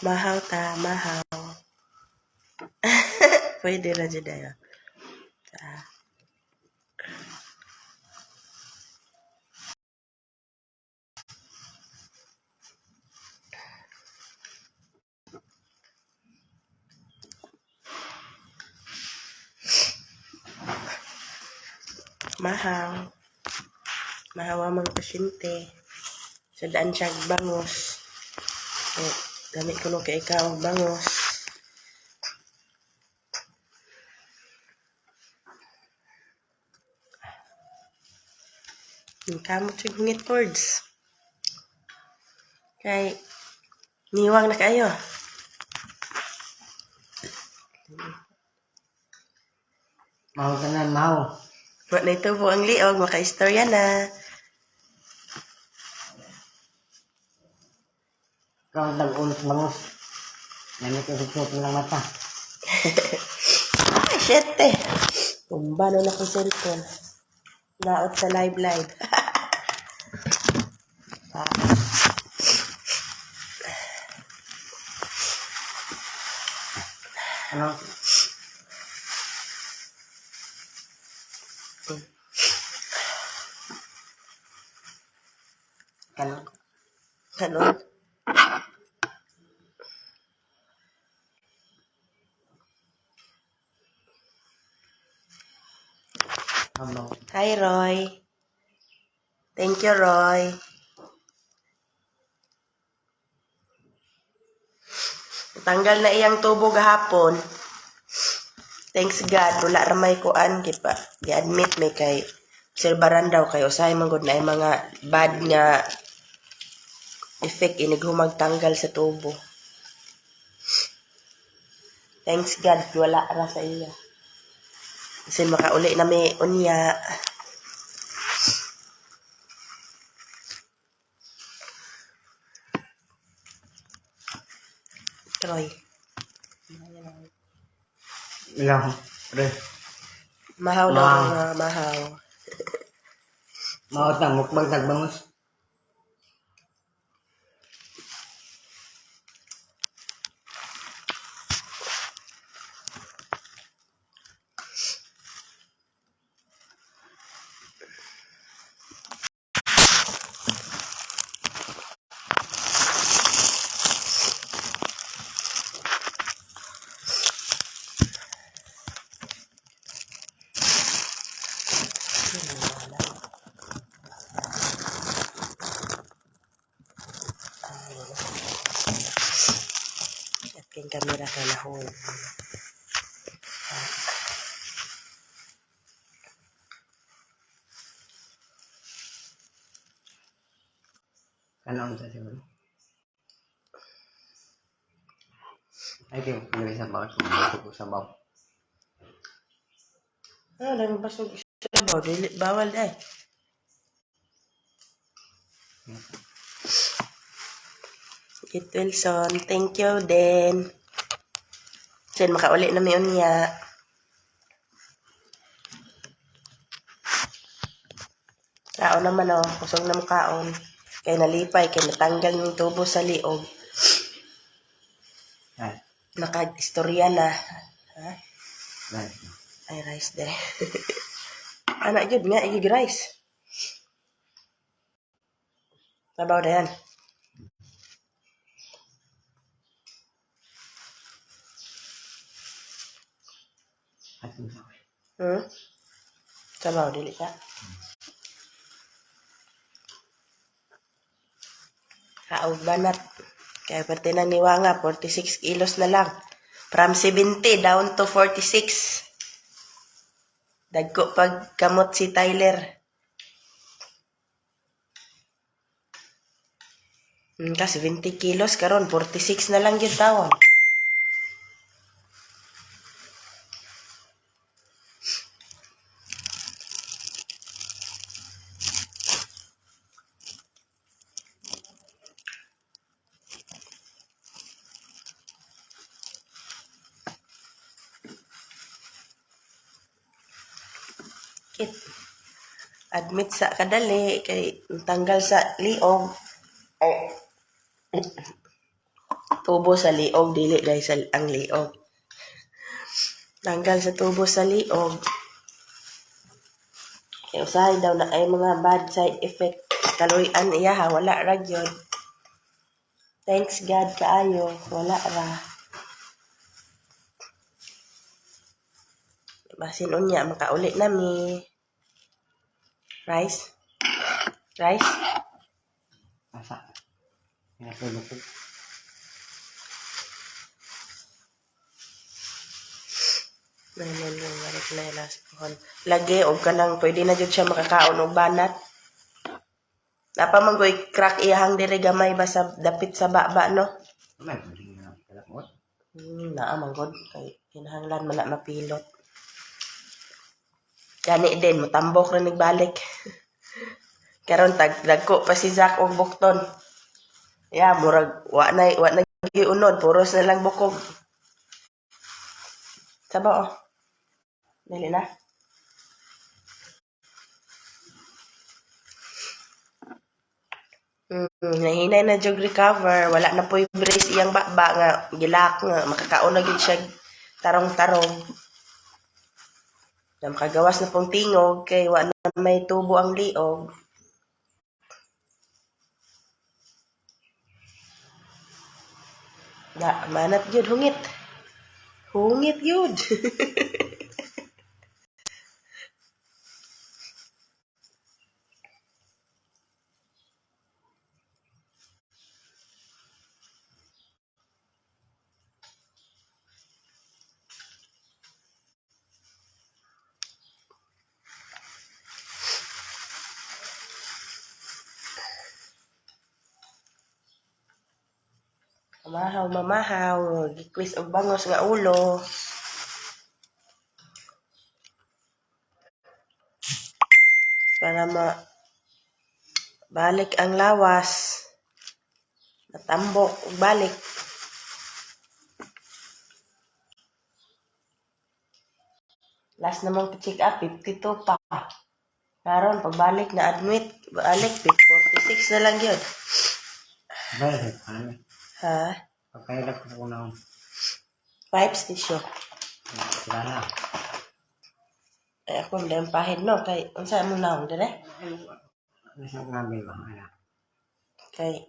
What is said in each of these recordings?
Mahaw ta, mahaw. Pwede na dyan na yun. Mahaw. Mahaw ang mga pasyente. Sa daan siya bangos. Gamit ko nung kay ikaw bangos. Kamot siya ngit words. Kay niwang na kayo. Mau ka na, mau. Wa na ito po ang liog, maka-istorya na. Ikaw ang tag-ulit bangus. Namit yung higpot ng mata. Ay, shit eh. Tumbano na kong cellphone. Naot sa live. Ano? Kanon? Kanon? Ano? Hi, Roy. Thank you, Roy. Tanggal na iyang tubo gahapon. Thanks God, wala ramay kuan kipa. Gi-admit may kay silbaran daw kay usahay man gud na ay mga bad nga effect inig humagtanggal sa tubo. Thanks God, wala ra sa iya. Kasi makauli na may unya. Troy. Ilang? Pre. Mahaw daw mga mahaw. Mau tang mukbang tag bangus. Aking kamera ka na hon. Kanon sa siguro. Ay, di mo pinili sa bawat sumusok ko sa baw. Ah, dami basog sa baw. Bawal eh. Kit Wilson, thank you din. Sen makauli na may unya. Kaon naman oh, kusog na mo kaon. Kay nalipay, kay natanggal ng tubo sa liog. Ay. Naka-istorya na. Ha? Ay. Ay, rice de. Anak yun nga, igig rice. Sabaw na yan. Sabaw, dili ka. Kaog banat. Kaya pati nang niwanga, 46 kilos na lang. From 70 down to 46. Dagko pag kamot si Tyler. Kasi 20 kilos karon 46 na lang yun tawon. Admit sa kadali kay tanggal sa liog. Ay, tubo sa liog, dili dahil sa ang liog. Tanggal sa tubo sa liog. Kaya usahay daw na ay mga bad side effect. Kaluyan iya ha, wala ra gyud. Thanks God kaayo, wala ra. Basin unya, makauli nami. Rice? Rice? Asa. Pinatulog ko. Marik na last pohon. Lagi, og ka lang, pwede na dyan siya makakaon og banat. Napamanggoy crack iyahang diri gamay ba sa dapit sa baba, no? May pwedeng na kalakot. Naamanggod. Kay kinahanglan man na mapilot. Gani din, mutambok na nagbalik. Karon dagko pa si Zack og bukton. Ya, murag, wa na giunod, puros na lang bukog. Saba, oh. Dali na. Nahinay na jog recover, wala na po'y brace iyang baba nga gilak nga makakaon na gyud siya tarong-tarong. Na makagawas na pong tingog kay wala na may tubo ang liog. Da manat gyud hungit. Hungit gyud. Mamahaw, gikwis og bangos nga ulo. Para balik ang lawas. Matambok ug balik. Last namang check up 52 pa. Karon pagbalik na admit, balik 46 na lang yun. Balik. Ano? Ha? Pagkailag ko na. 5 station. Sila na. Ay ako hindi ang pahid no. Kay, unsa mo naong dire? Ano siya namin ba? Ano? Kay,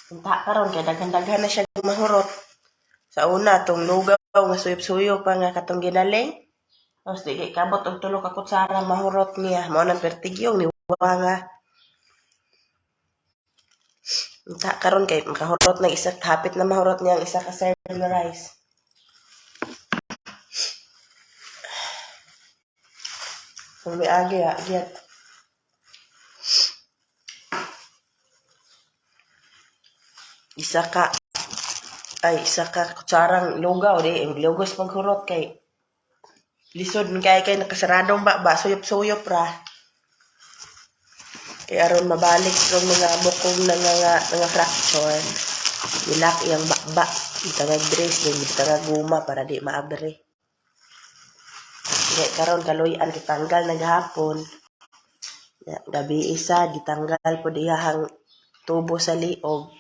punta karon kay daghan-daghan na siya mahurot. Sa una, tong lugaw nga suyop-suyop pa nga katong ginaling. Tapos di kay kabot og tulo ka kutsara mahurot niya. Mao nang pertigyong ni nga. Punta karon kay makahurot ng isa, hapit na mahurot niya ang isa ka serve na rice. Kung may agi, agyat. Isa ka kutsarang lugaw di, lugos maghurot kay lisod kay nakasaradong ba suyop-suyop ra. Kay aron mabalik ng mga bukog na nga fracture. Ilak iyang bakba, itangag dress din, itangag guma para di maabre. Kaya karon kaluyan gitanggal naghapon. Gabi isa gitanggal po diyahang tubo sa liog.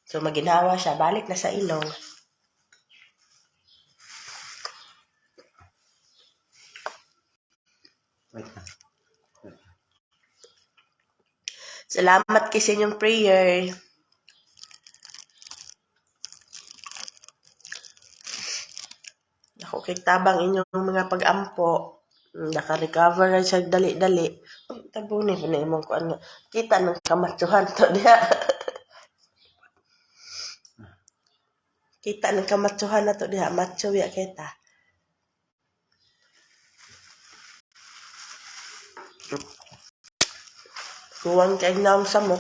So maginawa siya, balik na sa ilong. Wait na. Salamat kasi inyong prayer. Ako kay tabang inyong mga pag-ampo. Naka-recover na siya dali-dali. Tabunin po na imong kuan nga. Kita ng kamatsuhan to diha. Kita ng kamatsuhan na to diha. Macho ya kita. Kuwang kay naong samok.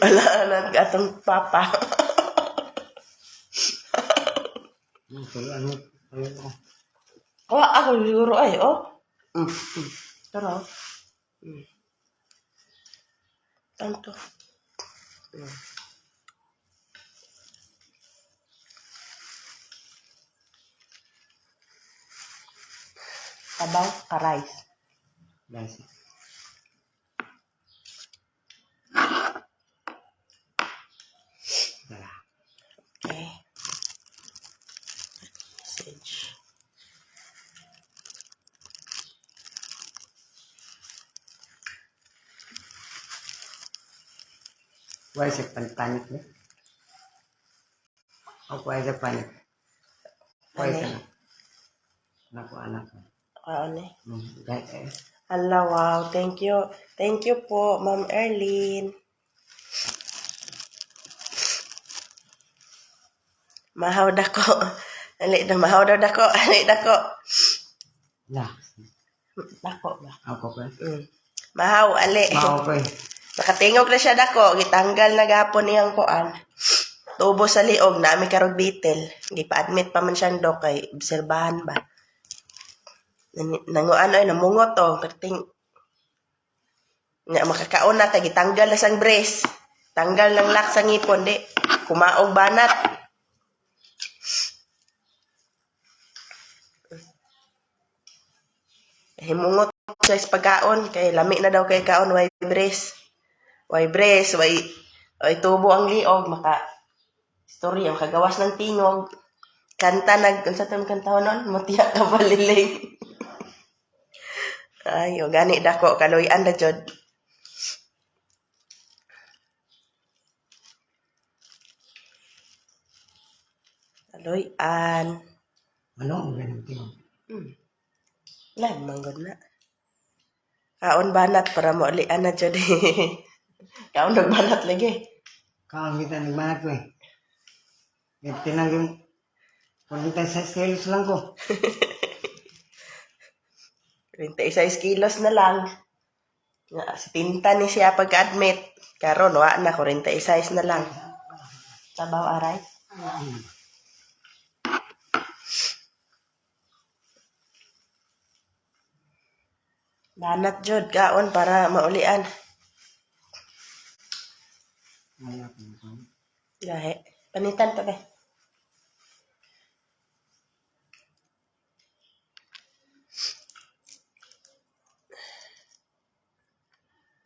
Ala atong papa. Ano? Ayun. Ako siguro ay, oh. Pero, tanto. Sabaw, ka-rice. Guys. Dala. Okay. Message. Why is it panik ni? O why is it panik? Why is Ano? it? Naku anak. Ano? Guys eh. Hala, wow. Thank you. Thank you po, Ma'am Erlyn. Mahaw dako. Ali na mahaw daw dako. Ali dako. Lah. Dako ba? Ako pa. Mahaw, ali. Mao pa. Nakatingog na siya dako. Gitanggal na gapon niyang kuan. Tubo sa liog na ami karog bitel. Gipa-admit pa man siyang dok kay obserbahan ba. Nanguan ay namungot to. Perting nga makakaon na kay gitanggal na sang brace. Tanggal ng lock sa ngipon di. Kumaog banat. Himungot sa pagkaon kay lami na daw kay kaon way brace. Way brace, way tubo ang liog maka istorya makagawas ng tingog. Kanta unsa tong kanta nun? Mutiya ka baliling. Ay, o gani dako kaloy-an na jud. Kaloy-an. Ano ang ganun tingog? Lan manggod na. Kaon banat para mo alian na jud. Kaon banat lagi. Kaon kita nagmanat ko eh. Tinang yung pagkita sa kilos lang ko. 36 kilos na lang. Nga, si Tinta ni siya pagka-admit. Karon wa na 46 na lang. Sabaw aray. Banat jud kaon para maulian. Gahe. Panitan pa ba?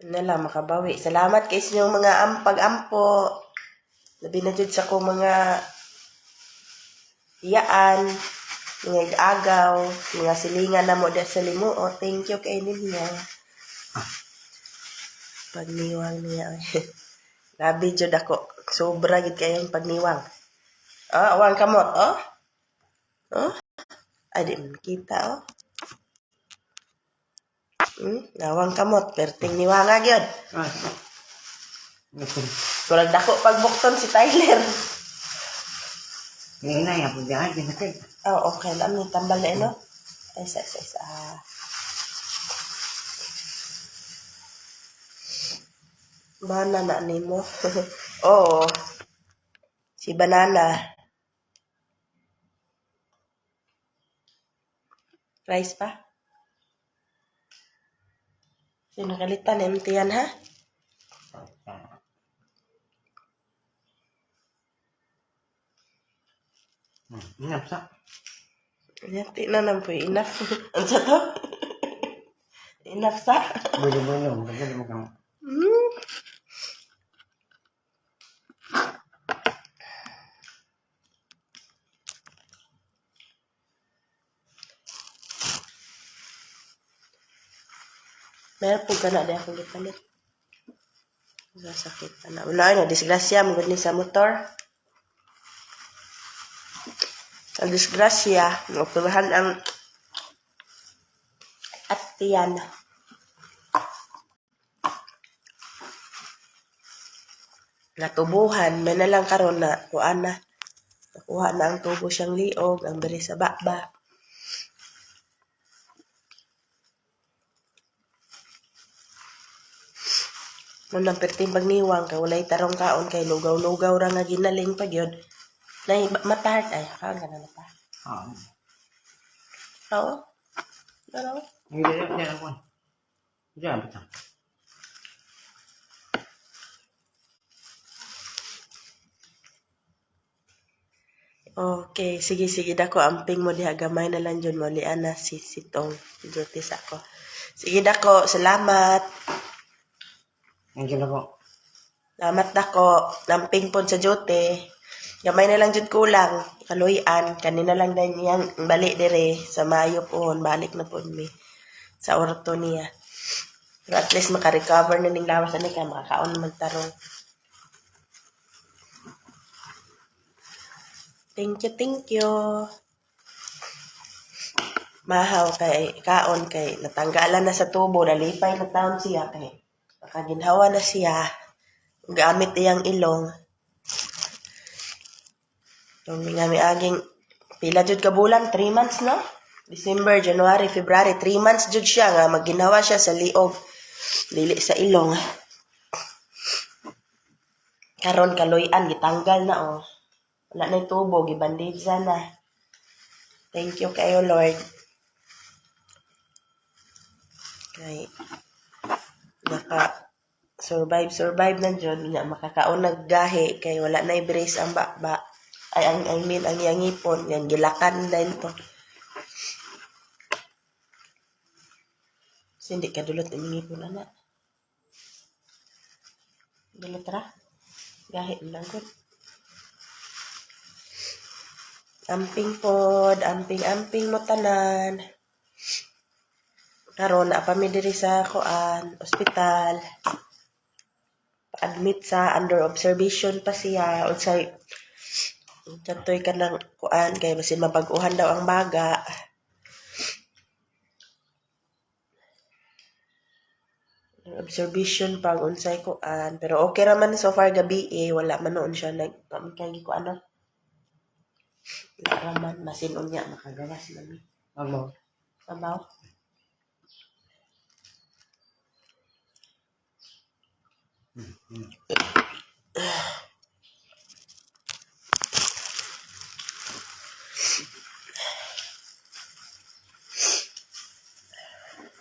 Lang makabawi. Salamat kay inyong mga pag-ampo. Labi na jud sa ko mga iyaan, mga agaw, mga silingan na mo da sa limo. Oh, thank you kay ninyo. Pagniwang niya. Labi jud ako. Sobra gid kayong pagniwang. Oh, awang kamot. Oh. Oh. Ay, di man kita, oh. Nawang kamot. Perting niwanga gyud. Kurang dako pagbukton si Tyler. Ngayon na yan, pagdaan, kinakit. Oh, okay. Lang yung tambal na ino. Ay, sa. Banana ni mo. Oo. Si Banana. Rice pa? Sinakalitan, empty yan ha? Inap sa. Yati na nang po enough. Ano sa to? Enough sa? Bulong-bulong, bagay mo kang. Meron po gana di akong gipalit. Sasakit pa na. Wala na, disgrasya. Magod ni sa motor. Sa disgrasya, operahan ang atiyan. Natubuhan, may na lang karon na kuan na. Nakuha na ang tubo siyang liog, ang biri sa baba. Nung nampirting pagniwang, kay walay tarong kaon, kay lugaw-lugaw ra nga ginaling pa gyud. Nay matahart ay, kaon ka na pa. Oo. Ano? Hindi ako. Diyan, patang. Okay, sige, sige. Dako, amping mo diha. Gamay na lang dyan. Malian na si Sitong. Duties ako. Sige, dako. Salamat. Thank you na po. Salamat dako. Namping po sa jote. Gamay na lang dyan kulang. Kaluyan. Kanina lang din yang balik dire. Sa Mayo po. Balik na po mi. Sa orto niya. Pero at least makarecover na ning lawas na ka. Makakaon na magtarong. Thank you, thank you. Mahaw kay kaon kay natanggalan na sa tubo, nalipay na taon siya kay nakaginhawa na siya. Gamit iyang ilong. Yung nga aging pila jud ka bulan, 3 months no? December, January, February, 3 months jud siya nga magginhawa siya sa liog. Dili sa ilong. Karon kaloy-an gitanggal na oh. Wala na yung tubo, gibandage na. Thank you kayo, Lord. Kay survive na dyan nga makakaon naggahi kay wala na i-brace ang bakba ay I mean ang yangipon yan gilakan din to kasi hindi ka dulot ang ngipon ana dulot ra gahi lang ko amping mo tanan karon na pa mi diri sa kuan ospital admit sa under observation pa siya unsay Tatoy ka ng kuan kay basin mapag-uhan daw ang baga. Observation pang unsay kuan pero okay raman so far gabi wala man noon siya nagpamikay ko ano. Wala raman masin unya makagawas nami. Amo. Sabaw.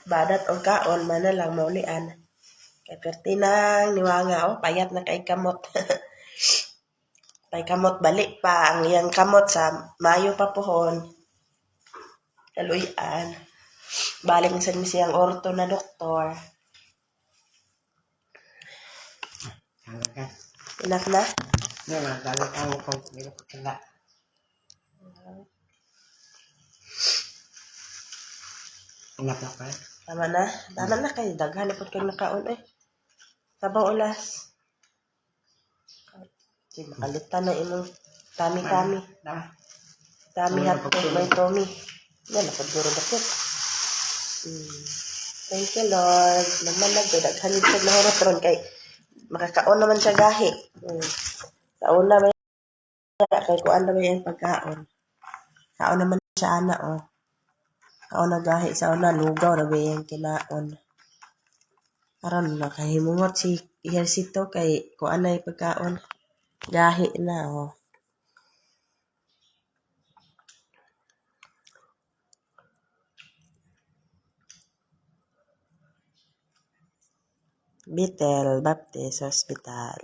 Badat o kaon man na lang maulian. Kay pertinang niwanga payat na kay kamot. Kay kamot balik pa ang iyang kamot sa Mayo pa pohon. Kaluyan. Balik sa siyang orto na doktor. Talaga. Enough na? Nga, talaga ang kong pinapakala. Enough na pa. Tama na? Tama na kayo. Daghan na po kayong nakaon Sabaw ulas. Sige, makalitan na imong tami-tami. Tami hapon, may Tommy. Yan, napagduro na po. Thank you, Lord. Naman daghan dito na horatron kay makakaon naman siya gahi. Sa una ba kay kuan na ba yung pagkaon. Kaon naman siya ana Kaon na gahi sa una lugaw na ba yung kinaon. Karon nakahimungot si Ihersito kay kuan na yung pagkaon. Gahi na Bethel Baptist Hospital.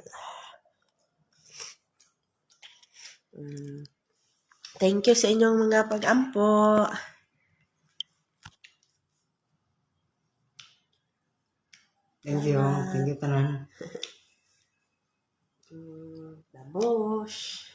Thank you sa inyong mga pag-ampo. Thank you. Thank you tanan. Babush.